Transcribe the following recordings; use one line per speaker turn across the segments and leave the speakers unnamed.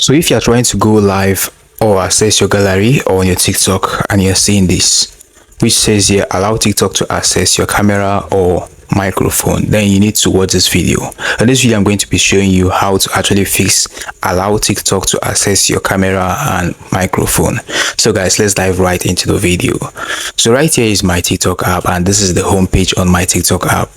So if you're trying to go live or access your gallery or on your TikTok and you're seeing this, which says here, allow TikTok to access your camera or microphone, then you need to watch this video. In this video, I'm going to be showing you how to actually fix allow TikTok to access your camera and microphone. So guys, let's dive right into the video. So right here is my TikTok app, and this is the home page on my TikTok app.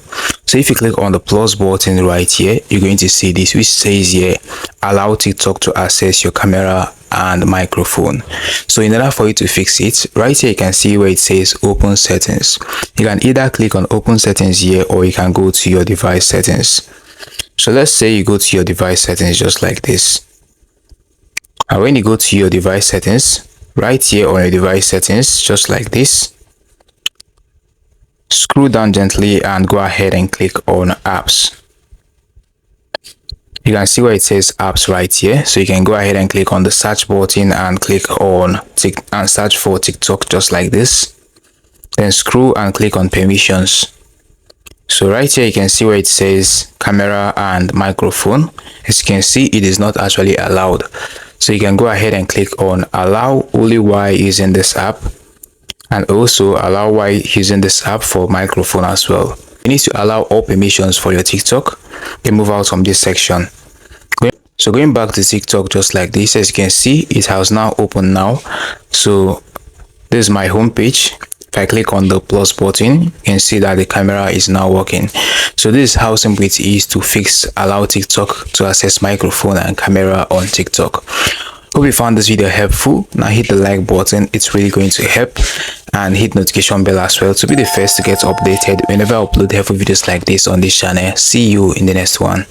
So if you click on the plus button right here, you're going to see this, which says here, allow TikTok to access your camera and microphone. So in order for you to fix it, right here you can see where it says open settings. You can either click on open settings here, or you can go to your device settings. So let's say you go to your device settings just like this, and when you go to your device settings, right here on your device settings just like this, scroll down gently and go ahead and click on apps. You can see where it says apps right here, so you can go ahead and click on the search button and click on and search for TikTok just like this. Then scroll and click on permissions. So right here you can see where it says camera and microphone. As you can see, it is not actually allowed, so you can go ahead and click on allow only while using this app, and also allow while using this app for microphone as well. You need to allow all permissions for your TikTok. Then move out from this section. So going back to TikTok just like this, as you can see, it has now opened now. So this is my home page. If I click on the plus button, you can see that the camera is now working. So this is how simple it is to fix allow TikTok to access microphone and camera on TikTok. Hope you found this video helpful. Now hit the like button, it's really going to help, and hit notification bell as well to be the first to get updated whenever I upload helpful videos like this on this channel. See you in the next one.